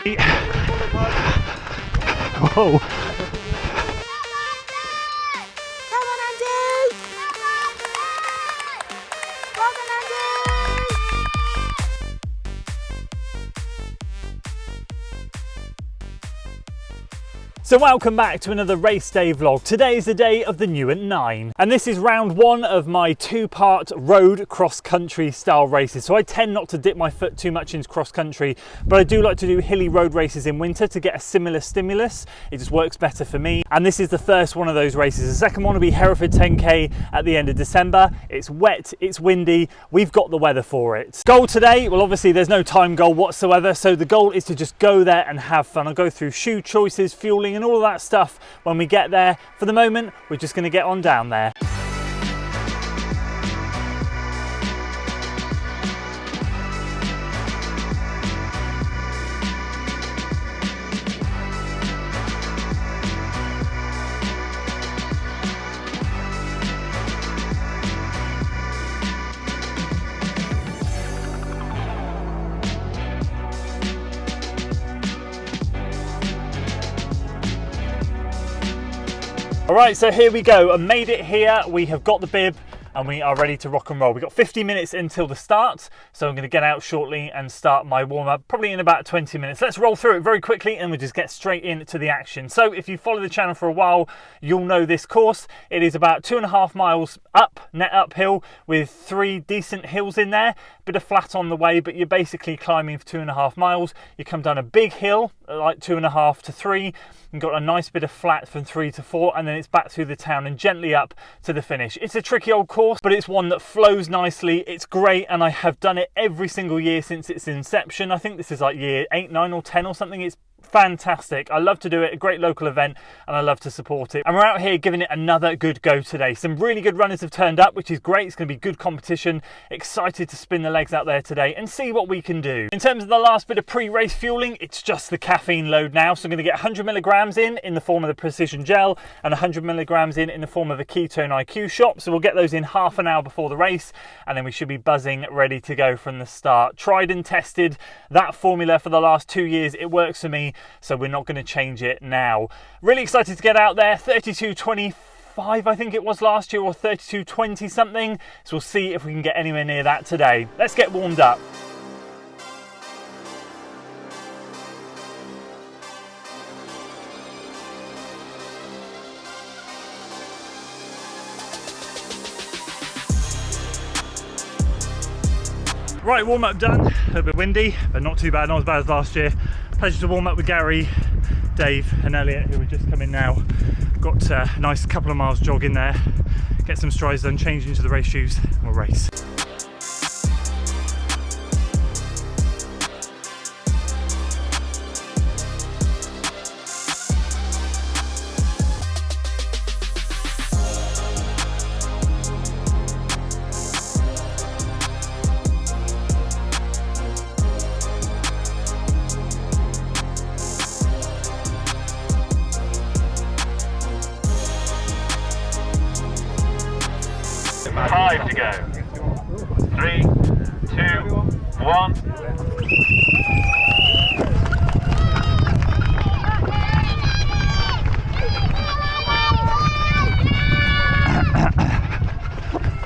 Whoa. So welcome back to another race day vlog. Today is the day of the NEWENT 9 and this is round one of my two-part road cross-country style races. So I tend not to dip my foot too much into cross-country, but I do like to do hilly road races in winter to get a similar stimulus. It just works better for me. And this is the first one of those races. The second one will be Hereford 10k at the end of December. It's wet, it's windy, we've got the weather for it. Goal today, well obviously there's no time goal whatsoever, so the goal is to just go there and have fun. I'll go through shoe choices, fueling and all of that stuff when we get there. For the moment, we're just going to get on down there. All right, so here we go. I made it here. We have got the bib and we are ready to rock and roll. We've got 50 minutes until the start, so I'm going to get out shortly and start my warm-up probably in about 20 minutes. Let's roll through it very quickly and we'll just get straight into the action. So if you follow the channel for a while, you'll know this course. It is about 2.5 miles up, net uphill, with 3 decent hills in there. Bit of flat on the way, but you're basically climbing for 2.5 miles. You come down a big hill, like 2.5 to 3, and got a nice bit of flat from 3 to 4, and then it's back through the town and gently up to the finish. It's a tricky old course, but it's one that flows nicely. It's great, and I have done it every single year since its inception. I think this is like year 8, 9 or 10 or something. It's fantastic. I love to do it, a great local event, and I love to support it. And we're out here giving it another good go today. Some really good runners have turned up, which is great. It's going to be good competition. Excited to spin the legs out there today and see what we can do. In terms of the last bit of pre-race fueling, it's just the caffeine load now. So I'm going to get 100 milligrams in the form of the Precision Gel and 100 milligrams in the form of a Ketone IQ shot. So we'll get those in half an hour before the race, and then we should be buzzing, ready to go from the start. Tried and tested that formula for the last 2 years. It works for me, so we're not going to change it now. Really excited to get out there. 32:25 I think it was last year, or 32:20 something, so we'll see if we can get anywhere near that today. Let's get warmed up. Right, warm up done. A little bit windy, but not too bad, not as bad as last year. Pleasure to warm up with Gary, Dave and Elliot, who are just coming now. Got a nice couple of miles jog in there, get some strides done, change into the race shoes, and we'll race. Five to go. 3, 2, 1.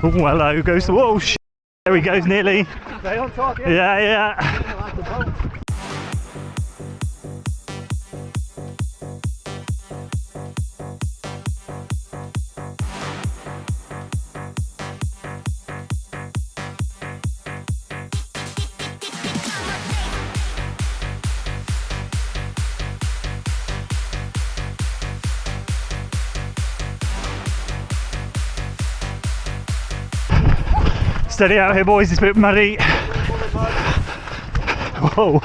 Oh, hello goes the whoa. There he goes, nearly. Stay on target. Yeah. Steady out here, boys, it's a bit muddy. Whoa.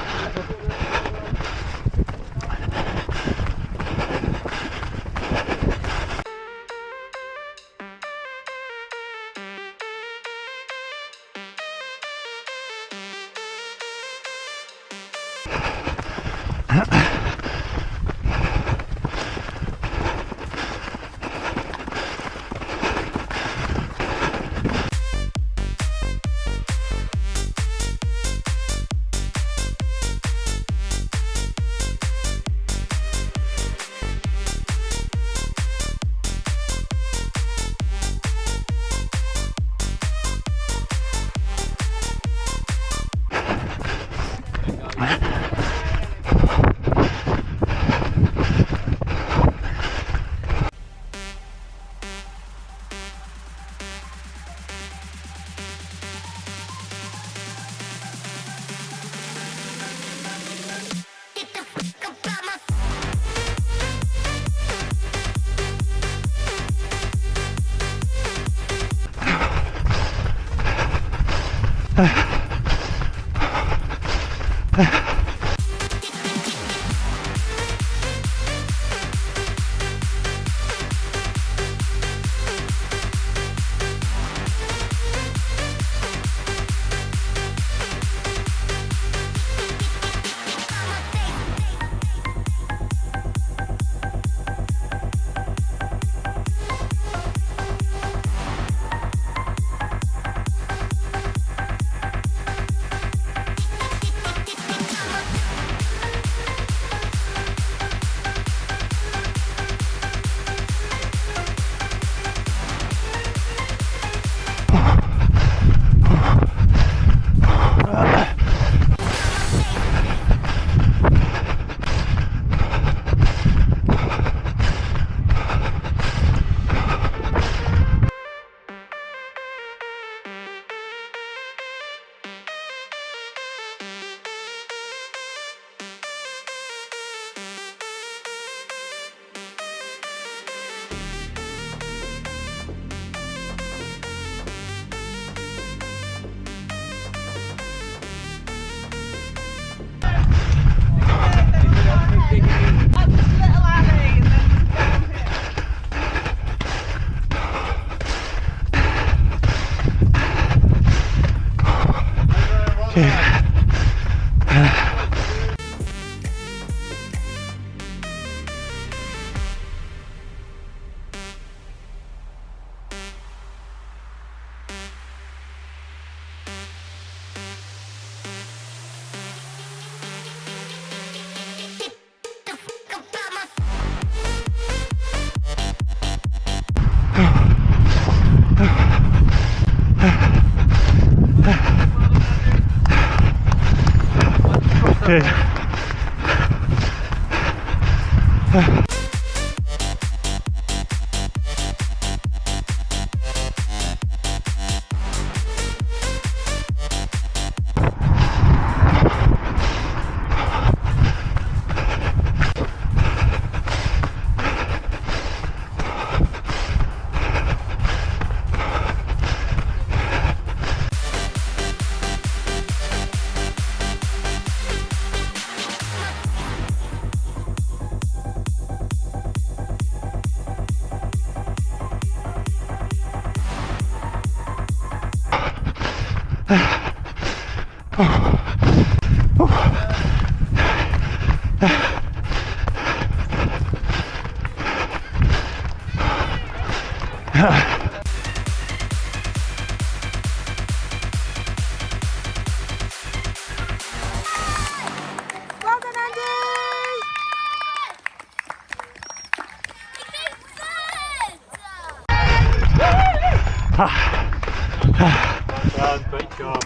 Great job.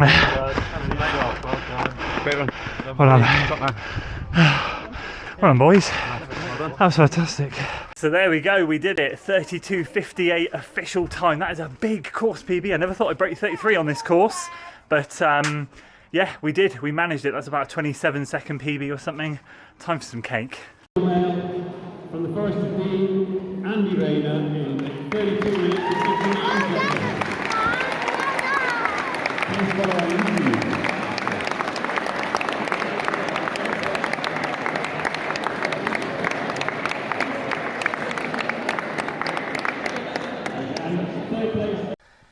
Great run. Well done. Well done, boys. That was fantastic. So there we go, we did it. 32:58 official time. That is a big course PB. I never thought I'd break 33 on this course, but yeah, we did. We managed it. That's about a 27-second PB or something. Time for some cake. From the Forest of Dean, Andy Rayner in 32 minutes and 59 seconds. Please follow our interview.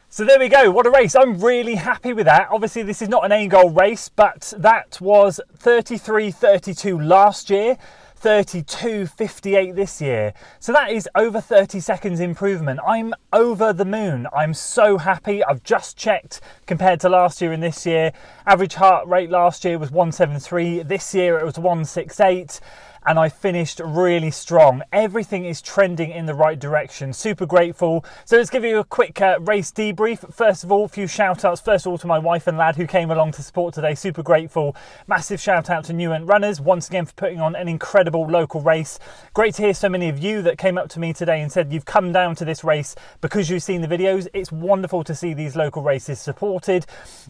So there we go, what a race. I'm really happy with that. Obviously this is not an A-goal race, but that was 33:32 last year, 32:58 this year. So that is over 30 seconds improvement. I'm over the moon. I'm so happy. I've just checked compared to last year and this year. Average heart rate last year was 173. This year it was 168. And I finished really strong. Everything is trending in the right direction. Super grateful. So let's give you a quick race debrief. First of all, a few shout outs. First of all to my wife and lad who came along to support today. Super grateful. Massive shout out to NEWENT runners once again for putting on an incredible local race. Great to hear so many of you that came up to me today and said you've come down to this race because you've seen the videos. It's wonderful to see these local races supported.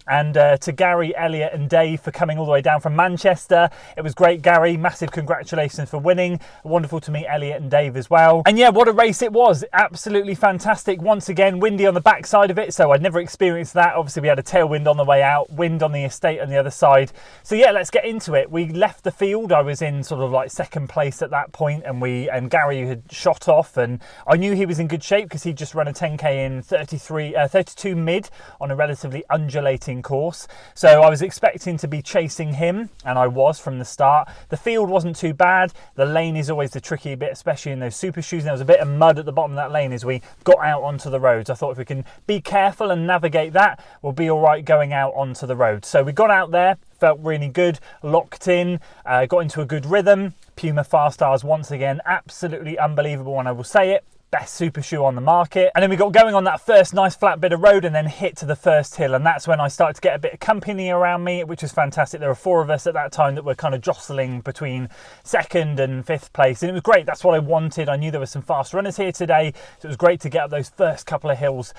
And to Gary, Elliot and Dave for coming all the way down from Manchester. It was great, Gary. Massive congratulations congratulations for winning. Wonderful to meet Elliot and Dave as well. And yeah, what a race it was. Absolutely fantastic. Once again, windy on the backside of it, so I'd never experienced that. Obviously we had a tailwind on the way out, wind on the estate on the other side. So yeah, let's get into it. We left the field. I was in sort of like second place at that point, and Gary had shot off, and I knew he was in good shape because he just run a 10k in 32 mid on a relatively undulating course. So I was expecting to be chasing him, and I was from the start. The field wasn't too bad. The lane is always the tricky bit, especially in those super shoes. And there was a bit of mud at the bottom of that lane as we got out onto the roads. I thought if we can be careful and navigate that, we'll be all right going out onto the road. So we got out there, felt really good, locked in, got into a good rhythm. Puma Fast Stars once again, absolutely unbelievable, and I will say it, best super shoe on the market. And then we got going on that first nice flat bit of road and then hit to the first hill, and that's when I started to get a bit of company around me, which was fantastic. There were 4 of us at that time that were kind of jostling between 2nd and 5th place, and it was great. That's what I wanted. I knew there were some fast runners here today, so it was great to get up those first couple of hills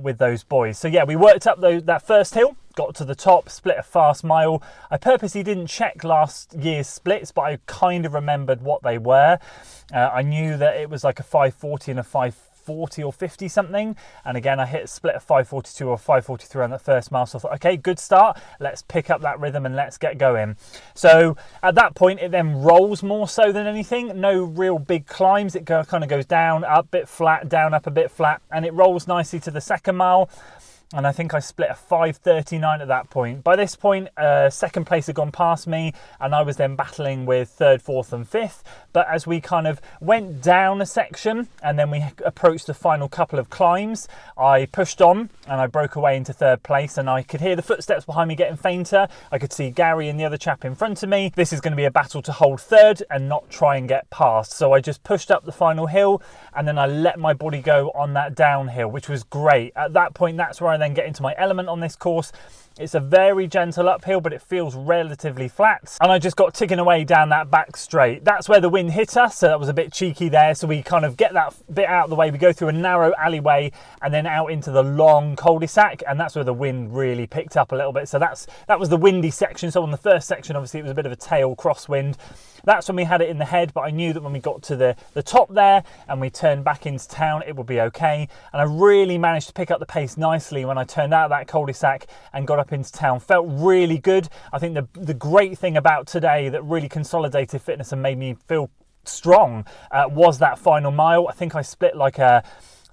with those boys. So yeah, we worked up that first hill, got to the top, split a fast mile. I purposely didn't check last year's splits, but I kind of remembered what they were. I knew that it was like a 540 and a 540 or 50 something, and again I hit a split of 542 or 543 on that first mile, so I thought, okay, good start, let's pick up that rhythm and let's get going. So at that point it then rolls more so than anything, no real big climbs. It kind of goes down, up a bit flat, down, up a bit flat, and it rolls nicely to the second mile. And I think I split a 5:39 at that point. By this point, second place had gone past me, and I was then battling with 3rd, 4th and 5th. But as we kind of went down a section and then we approached the final couple of climbs, I pushed on and I broke away into 3rd place, and I could hear the footsteps behind me getting fainter. I could see Gary and the other chap in front of me. This is going to be a battle to hold 3rd and not try and get past. So I just pushed up the final hill, and then I let my body go on that downhill, which was great. At that point, that's where I then get into my element on this course. It's a very gentle uphill, but it feels relatively flat, and I just got ticking away down that back straight. That's where the wind hit us, so that was a bit cheeky there. So we kind of get that bit out of the way, we go through a narrow alleyway and then out into the long cul-de-sac, and that's where the wind really picked up a little bit. So that was the windy section. So on the first section, obviously it was a bit of a tail crosswind. That's when we had it in the head, but I knew that when we got to the top there and we turned back into town, it would be okay. And I really managed to pick up the pace nicely when I turned out of that cul-de-sac and got up into town. Felt really good. I think the great thing about today that really consolidated fitness and made me feel strong was that final mile. I think I split like a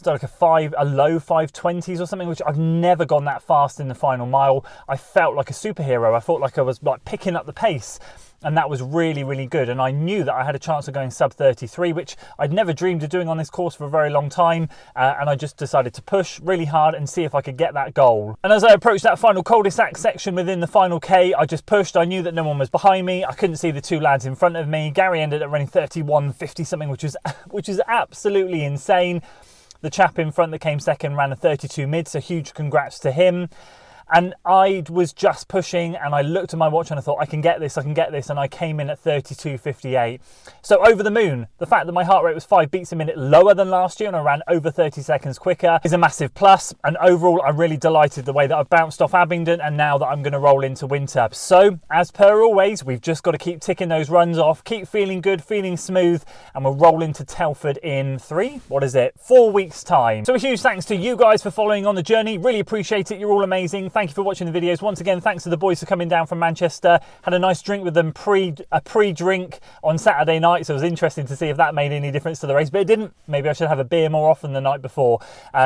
low 520s or something, which I've never gone that fast in the final mile. I felt like a superhero. I felt like I was like picking up the pace, and that was really, really good. And I knew that I had a chance of going sub 33, which I'd never dreamed of doing on this course for a very long time. And I just decided to push really hard and see if I could get that goal. And as I approached that final cul-de-sac section within the final K, I just pushed. I knew that no one was behind me. I couldn't see the 2 lads in front of me. Gary ended up running 31.50 something, which is absolutely insane. The chap in front that came second ran a 32 mid, so huge congrats to him. And I was just pushing, and I looked at my watch and I thought, I can get this, and I came in at 32.58. So over the moon. The fact that my heart rate was 5 beats a minute lower than last year and I ran over 30 seconds quicker is a massive plus. And overall, I'm really delighted the way that I've bounced off Abingdon and now that I'm going to roll into winter. So as per always, we've just got to keep ticking those runs off, keep feeling good, feeling smooth, and we'll roll into Telford in 4 weeks time. So a huge thanks to you guys for following on the journey. Really appreciate it. You're all amazing. Thank you for watching the videos. Once again, thanks to the boys for coming down from Manchester. Had a nice drink with them, a pre-drink on Saturday night, so it was interesting to see if that made any difference to the race, but it didn't. Maybe I should have a beer more often the night before.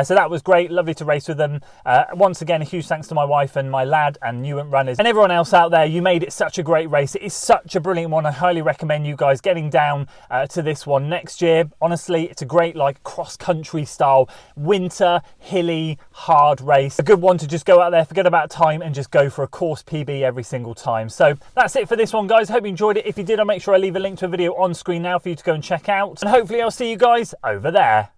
So that was great. Lovely to race with them. Once again, a huge thanks to my wife and my lad and NEWENT runners and everyone else out there. You made it such a great race. It is such a brilliant one. I highly recommend you guys getting down to this one next year. Honestly, it's a great like cross-country style winter hilly hard race. A good one to just go out there, forget about time, and just go for a course PB every single time. So that's it for this one, guys. Hope you enjoyed it. If you did, I'll make sure I leave a link to a video on screen now for you to go and check out, and hopefully I'll see you guys over there.